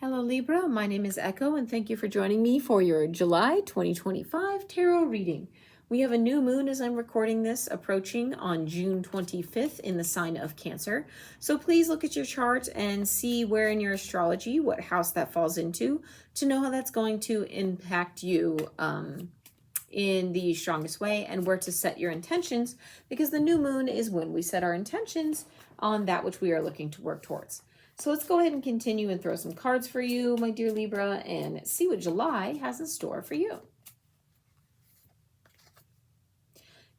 Hello Libra, my name is Echo and thank you for joining me for your July 2025 tarot reading. We have a new moon as I'm recording this approaching on June 25th in the sign of Cancer. So please look at your chart and see where in your astrology, what house that falls into to know how that's going to impact you in the strongest way and where to set your intentions, because the new moon is when we set our intentions on that which we are looking to work towards. So let's go ahead and continue and throw some cards for you, my dear Libra, and see what July has in store for you.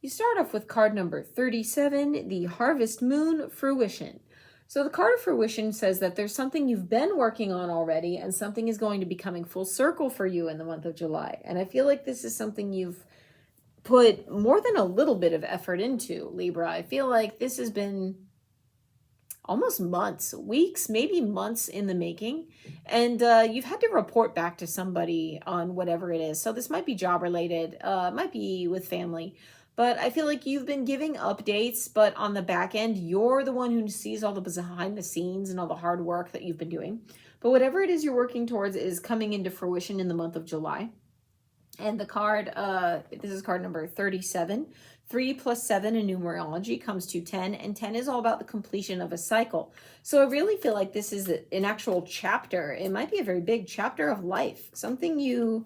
You start off with card number 37, the Harvest Moon Fruition. So the card of fruition says that there's something you've been working on already and something is going to be coming full circle for you in the month of July. And I feel like this is something you've put more than a little bit of effort into, Libra. I feel like this has been almost months, weeks, maybe months in the making. And you've had to report back to somebody on whatever it is. So this might be job related, might be with family. But I feel like you've been giving updates, but on the back end, you're the one who sees all the behind the scenes and all the hard work that you've been doing. But whatever it is you're working towards is coming into fruition in the month of July. And the card, this is card number 37. 3 plus 7 in numerology comes to 10, and 10 is all about the completion of a cycle. So I really feel like this is an actual chapter. It might be a very big chapter of life. Something you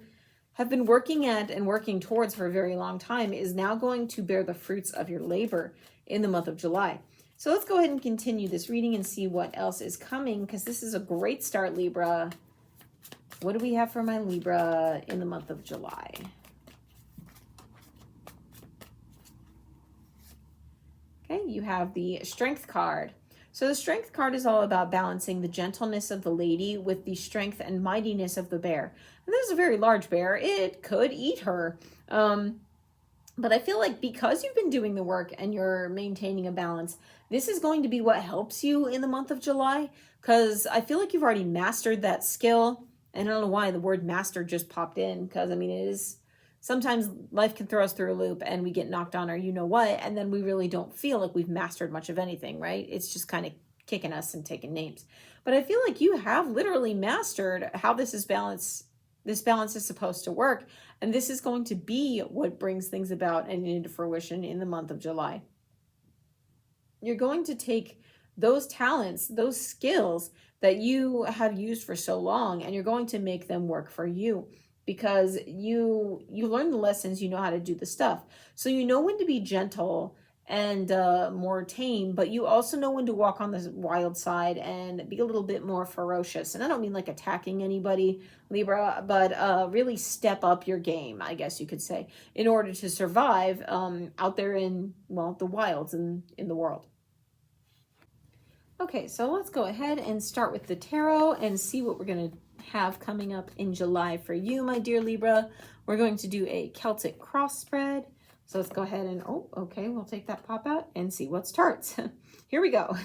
have been working at and working towards for a very long time is now going to bear the fruits of your labor in the month of July. So let's go ahead and continue this reading and see what else is coming, because this is a great start, Libra. What do we have for my Libra in the month of July? Okay, you have the Strength card. So the Strength card is all about balancing the gentleness of the lady with the strength and mightiness of the bear. And this is a very large bear. It could eat her. But I feel like because you've been doing the work and you're maintaining a balance, this is going to be what helps you in the month of July, because I feel like you've already mastered that skill. And I don't know why the word master just popped in, because I mean, it is sometimes life can throw us through a loop and we get knocked on or you know what, and then we really don't feel like we've mastered much of anything, right? It's just kind of kicking us and taking names. But I feel like you have literally mastered how this balance is supposed to work. And this is going to be what brings things about and into fruition in the month of July. You're going to take those talents, those skills that you have used for so long, and you're going to make them work for you, because you learn the lessons, you know how to do the stuff. So you know when to be gentle and more tame, but you also know when to walk on the wild side and be a little bit more ferocious. And I don't mean like attacking anybody, Libra, but really step up your game, I guess you could say, in order to survive out there in, well, the wilds and in the world. Okay, so let's go ahead and start with the tarot and see what we're going to have coming up in July for you, my dear Libra. We're going to do a Celtic cross spread. So let's go ahead and, we'll take that pop out and see what starts. Here we go.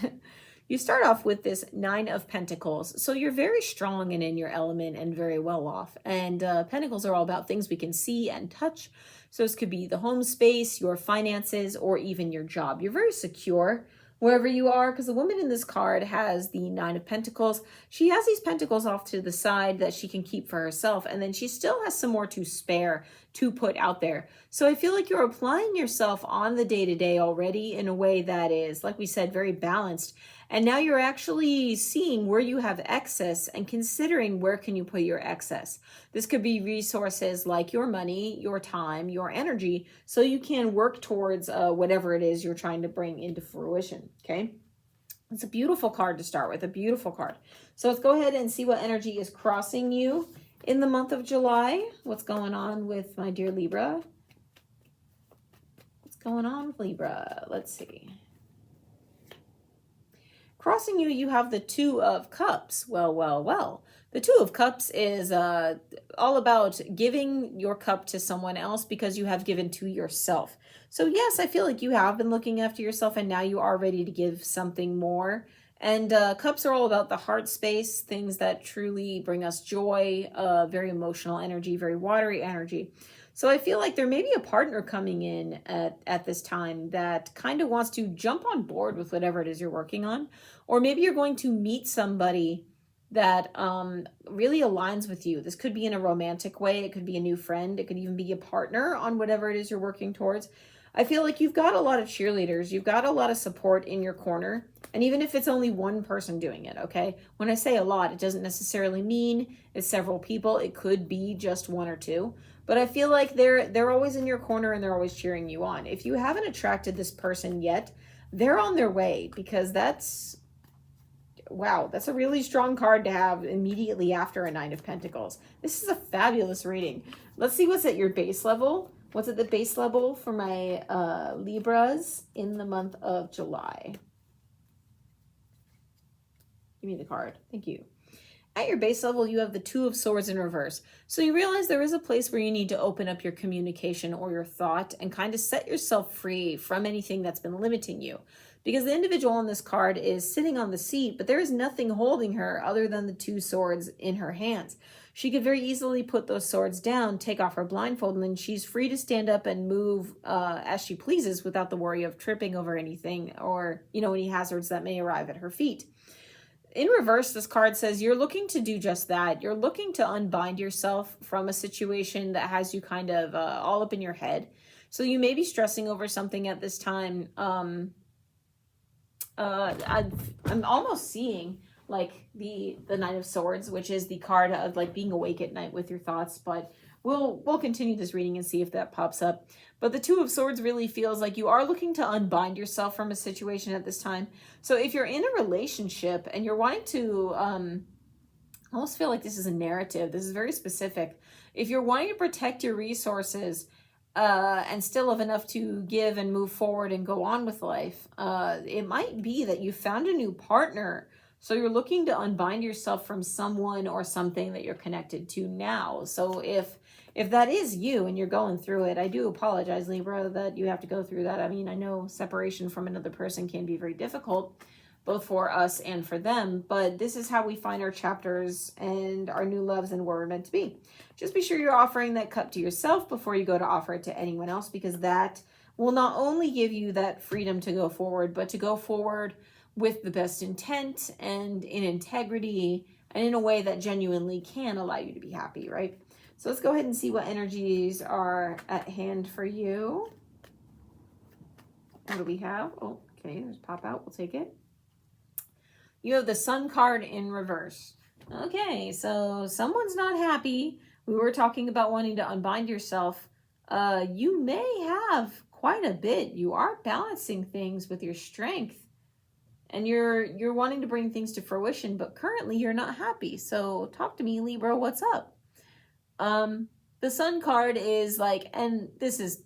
You start off with this 9 of Pentacles. So you're very strong and in your element and very well off. And Pentacles are all about things we can see and touch. So this could be the home space, your finances, or even your job. You're very secure wherever you are, because the woman in this card has the 9 of Pentacles. She has these pentacles off to the side that she can keep for herself, and then she still has some more to spare to put out there. So I feel like you're applying yourself on the day-to-day already in a way that is, like we said, very balanced. And now you're actually seeing where you have excess and considering where can you put your excess. This could be resources like your money, your time, your energy, so you can work towards whatever it is you're trying to bring into fruition, okay? It's a beautiful card to start with, a beautiful card. So let's go ahead and see what energy is crossing you in the month of July. What's going on with my dear Libra? What's going on with Libra? Let's see. Crossing you, you have the 2 of Cups. Well. The 2 of Cups is all about giving your cup to someone else because you have given to yourself. So yes, I feel like you have been looking after yourself and now you are ready to give something more. And cups are all about the heart space, things that truly bring us joy, very emotional energy, very watery energy. So I feel like there may be a partner coming in at this time that kind of wants to jump on board with whatever it is you're working on. Or maybe you're going to meet somebody that really aligns with you. This could be in a romantic way. It could be a new friend. It could even be a partner on whatever it is you're working towards. I feel like you've got a lot of cheerleaders. You've got a lot of support in your corner. And even if it's only one person doing it, okay? When I say a lot, it doesn't necessarily mean it's several people. It could be just one or two. But I feel like they're always in your corner and they're always cheering you on. If you haven't attracted this person yet, they're on their way, because that's, wow, that's a really strong card to have immediately after a Nine of Pentacles. This is a fabulous reading. Let's see what's at your base level. What's at the base level for my Libras in the month of July? Give me the card. Thank you. At your base level, you have the Two of Swords in reverse. So you realize there is a place where you need to open up your communication or your thought and kind of set yourself free from anything that's been limiting you. Because the individual on this card is sitting on the seat, but there is nothing holding her other than the two swords in her hands. She could very easily put those swords down, take off her blindfold, and then she's free to stand up and move as she pleases without the worry of tripping over anything or, any hazards that may arrive at her feet. In reverse, this card says you're looking to do just that. You're looking to unbind yourself from a situation that has you kind of all up in your head. So you may be stressing over something at this time. I'm almost seeing like the Knight of Swords, which is the card of like being awake at night with your thoughts, but we'll continue this reading and see if that pops up. But the Two of Swords really feels like you are looking to unbind yourself from a situation at this time. So if you're in a relationship and you're wanting to, I almost feel like this is a narrative. This is very specific. If you're wanting to protect your resources and still have enough to give and move forward and go on with life, it might be that you found a new partner. So you're looking to unbind yourself from someone or something that you're connected to now. So if that is you and you're going through it, I do apologize, Libra, that you have to go through that. I mean, I know separation from another person can be very difficult, both for us and for them, but this is how we find our chapters and our new loves and where we're meant to be. Just be sure you're offering that cup to yourself before you go to offer it to anyone else, because that will not only give you that freedom to go forward, but to go forward with the best intent and in integrity and in a way that genuinely can allow you to be happy, right? So let's go ahead and see what energies are at hand for you. What do we have? Oh, okay, there's pop out. We'll take it. You have the Sun card in reverse. Okay, so someone's not happy. We were talking about wanting to unbind yourself. You may have quite a bit. You are balancing things with your strength. And you're wanting to bring things to fruition, but currently you're not happy. So talk to me, Libra, what's up? The Sun card is like, and this is,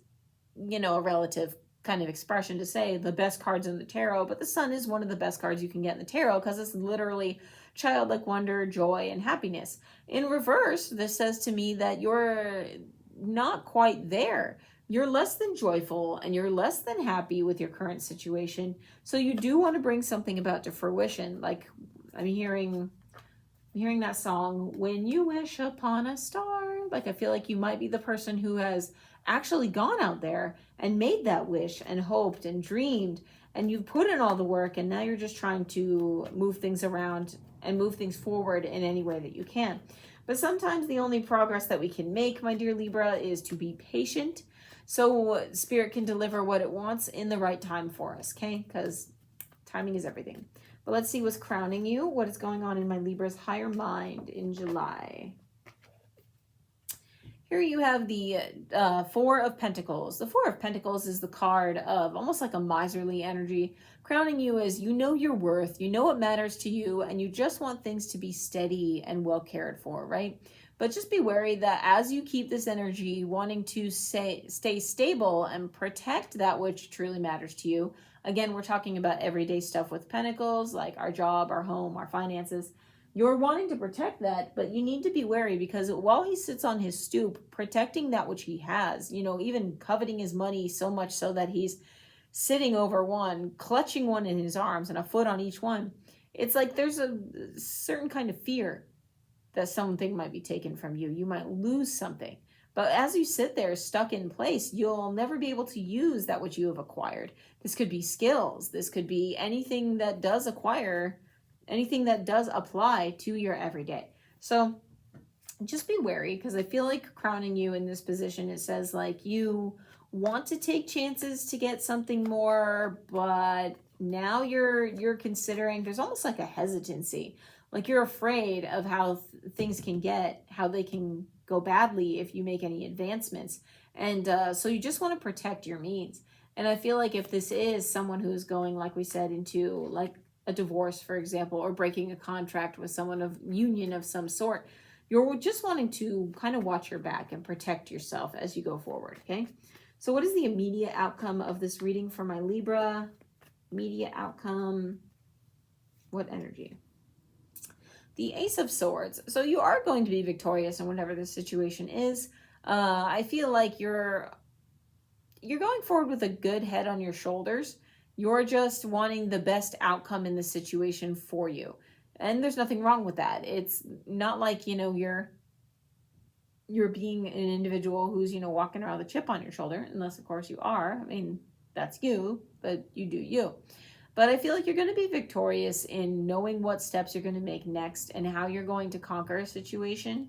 a relative kind of expression to say the best cards in the tarot, but the Sun is one of the best cards you can get in the tarot because it's literally childlike wonder, joy, and happiness. In reverse, this says to me that you're not quite there. You're less than joyful and you're less than happy with your current situation. So you do want to bring something about to fruition. Like I'm hearing that song, When You Wish Upon a Star. Like I feel like you might be the person who has actually gone out there and made that wish and hoped and dreamed, and you've put in all the work, and now you're just trying to move things around and move things forward in any way that you can. But sometimes the only progress that we can make, my dear Libra, is to be patient so Spirit can deliver what it wants in the right time for us, okay? Because timing is everything. But let's see what's crowning you. What is going on in my Libra's higher mind in July? Here you have the Four of Pentacles. The Four of Pentacles is the card of almost like a miserly energy, crowning you as you know your worth, you know what matters to you, and you just want things to be steady and well cared for, right? But just be wary that as you keep this energy wanting to stay stable and protect that which truly matters to you, again, we're talking about everyday stuff with Pentacles, like our job, our home, our finances. You're wanting to protect that, but you need to be wary because while he sits on his stoop, protecting that which he has, even coveting his money so much so that he's sitting over one, clutching one in his arms and a foot on each one, it's like there's a certain kind of fear that something might be taken from you. You might lose something. But as you sit there stuck in place, you'll never be able to use that which you have acquired. This could be skills. This could be anything that does acquire anything that does apply to your everyday. So just be wary, because I feel like crowning you in this position, it says like you want to take chances to get something more, but now you're considering, there's almost like a hesitancy, like you're afraid of how things can get, how they can go badly if you make any advancements. And so you just want to protect your means. And I feel like if this is someone who's going, like we said, into like a divorce, for example, or breaking a contract with someone of union of some sort, you're just wanting to kind of watch your back and protect yourself as you go forward, okay? So what is the immediate outcome of this reading for my Libra? Immediate outcome, what energy? The Ace of Swords. So you are going to be victorious in whatever this situation is. I feel like you're going forward with a good head on your shoulders. You're just wanting the best outcome in the situation for you. And there's nothing wrong with that. It's not like, you're being an individual who's, walking around with a chip on your shoulder, unless of course you are. I mean, that's you, but you do you. But I feel like you're going to be victorious in knowing what steps you're going to make next and how you're going to conquer a situation.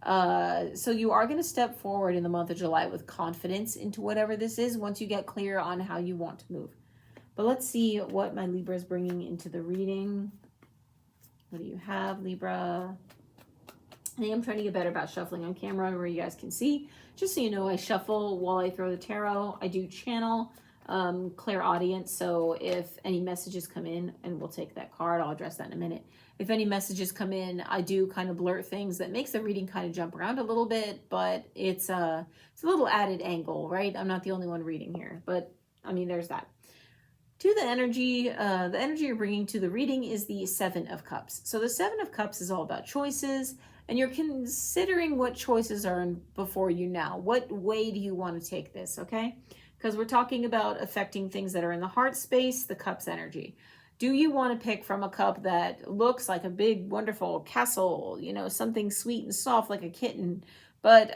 So you are going to step forward in the month of July with confidence into whatever this is once you get clear on how you want to move. But let's see what my Libra is bringing into the reading. What do you have, Libra? I am trying to get better about shuffling on camera where you guys can see. Just so you know, I shuffle while I throw the tarot. I do channel clairaudience, so if any messages come in, and we'll take that card, I'll address that in a minute. If any messages come in, I do kind of blurt things that makes the reading kind of jump around a little bit, but it's a little added angle, right? I'm not the only one reading here, but I mean, there's that. To the energy you're bringing to the reading is the Seven of Cups. So the Seven of Cups is all about choices, and you're considering what choices are before you now. What way do you want to take this, okay? Because we're talking about affecting things that are in the heart space, the Cups energy. Do you want to pick from a cup that looks like a big, wonderful castle, something sweet and soft like a kitten, but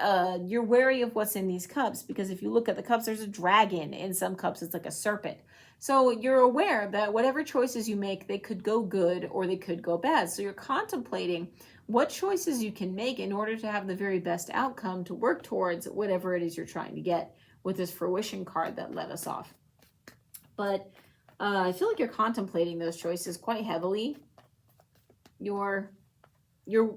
you're wary of what's in these cups, because if you look at the cups, there's a dragon. In some cups, it's like a serpent. So you're aware that whatever choices you make, they could go good or they could go bad. So you're contemplating what choices you can make in order to have the very best outcome to work towards whatever it is you're trying to get with this fruition card that led us off. But I feel like you're contemplating those choices quite heavily. You're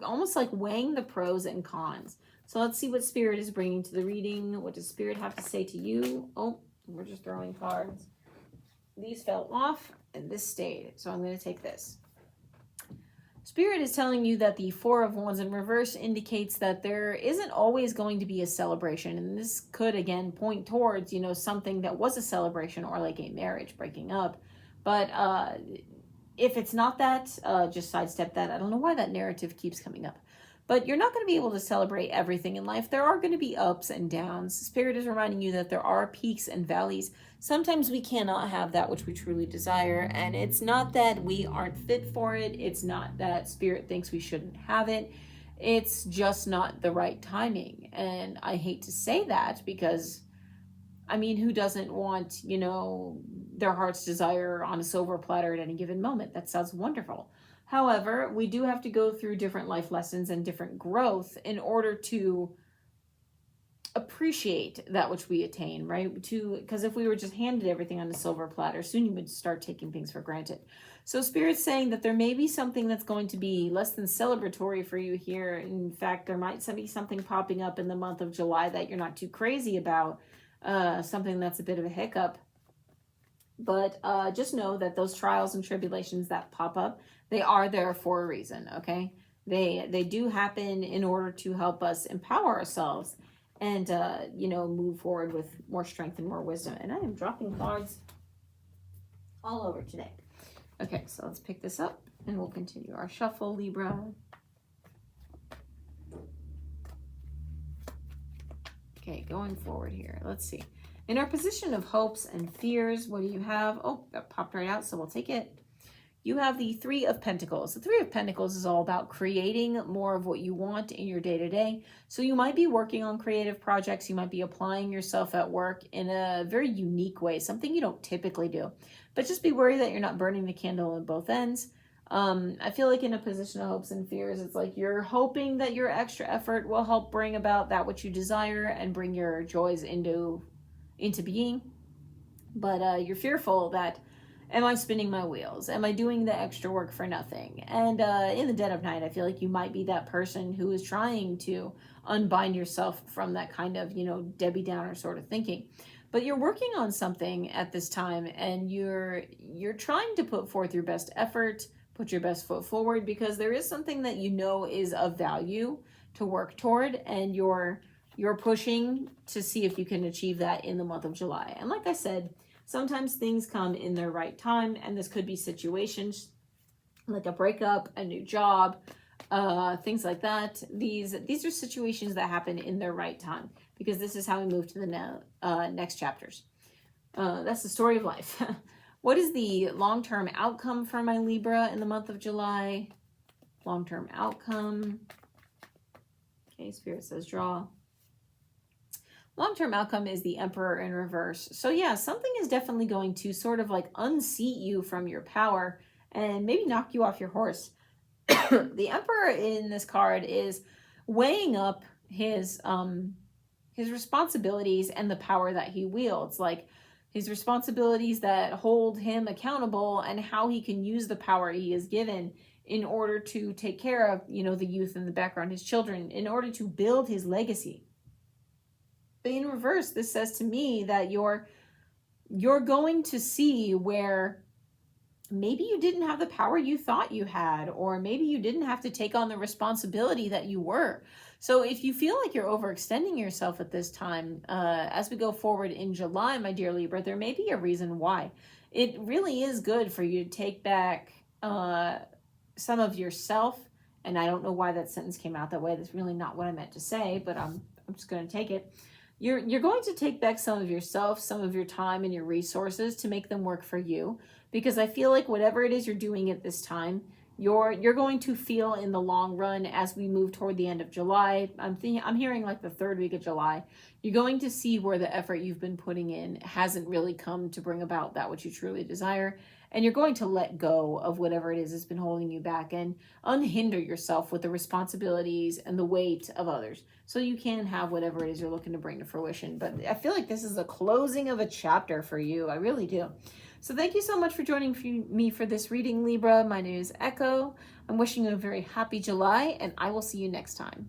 almost like weighing the pros and cons. So let's see what Spirit is bringing to the reading. What does Spirit have to say to you? Oh, we're just throwing cards. These fell off and this stayed. So I'm going to take this. Spirit is telling you that the Four of Wands in reverse indicates that there isn't always going to be a celebration. And this could, again, point towards, something that was a celebration or like a marriage breaking up. But if it's not that, just sidestep that. I don't know why that narrative keeps coming up. But you're not going to be able to celebrate everything in life. There are going to be ups and downs. Spirit is reminding you that there are peaks and valleys. Sometimes we cannot have that which we truly desire. And it's not that we aren't fit for it. It's not that Spirit thinks we shouldn't have it. It's just not the right timing. And I hate to say that because, I mean, who doesn't want, their heart's desire on a silver platter at any given moment? That sounds wonderful. However, we do have to go through different life lessons and different growth in order to appreciate that which we attain, right? Because if we were just handed everything on a silver platter, soon you would start taking things for granted. So Spirit's saying that there may be something that's going to be less than celebratory for you here. In fact, there might be something popping up in the month of July that you're not too crazy about, something that's a bit of a hiccup. But just know that those trials and tribulations that pop up, they are there for a reason, okay? They do happen in order to help us empower ourselves and, move forward with more strength and more wisdom. And I am dropping cards all over today. Okay, so let's pick this up and we'll continue our shuffle, Libra. Okay, going forward here. Let's see. In our position of hopes and fears, what do you have? Oh, that popped right out, so we'll take it. You have the Three of Pentacles. The Three of Pentacles is all about creating more of what you want in your day-to-day. So you might be working on creative projects. You might be applying yourself at work in a very unique way, something you don't typically do. But just be worried that you're not burning the candle at both ends. I feel like in a position of hopes and fears, it's like you're hoping that your extra effort will help bring about that which you desire and bring your joys into being. But you're fearful that, am I spinning my wheels? Am I doing the extra work for nothing? And in the dead of night, I feel like you might be that person who is trying to unbind yourself from that kind of, Debbie Downer sort of thinking. But you're working on something at this time, and you're trying to put forth your best effort, put your best foot forward, because there is something that is of value to work toward, and you're pushing to see if you can achieve that in the month of July. And like I said, sometimes things come in their right time, and this could be situations like a breakup, a new job, things like that. These are situations that happen in their right time, because this is how we move to the next chapters. That's the story of life. What is the long-term outcome for my Libra in the month of July? Long-term outcome. Okay, Spirit says draw. Long-term outcome is the Emperor in reverse. So yeah, something is definitely going to sort of like unseat you from your power and maybe knock you off your horse. The Emperor in this card is weighing up his responsibilities and the power that he wields, like his responsibilities that hold him accountable and how he can use the power he is given in order to take care of, the youth in the background, his children, in order to build his legacy. But in reverse, this says to me that you're going to see where maybe you didn't have the power you thought you had, or maybe you didn't have to take on the responsibility that you were. So if you feel like you're overextending yourself at this time, as we go forward in July, my dear Libra, there may be a reason why. It really is good for you to take back some of yourself. And I don't know why that sentence came out that way. That's really not what I meant to say, but I'm just going to take it. You're going to take back some of yourself, some of your time and your resources to make them work for you, because I feel like whatever it is you're doing at this time, you're going to feel in the long run as we move toward the end of July. I'm hearing like the third week of July. You're going to see where the effort you've been putting in hasn't really come to bring about that which you truly desire. And you're going to let go of whatever it is that's been holding you back and unhinder yourself with the responsibilities and the weight of others, so you can have whatever it is you're looking to bring to fruition. But I feel like this is a closing of a chapter for you. I really do. So thank you so much for joining me for this reading, Libra. My name is Echo. I'm wishing you a very happy July, and I will see you next time.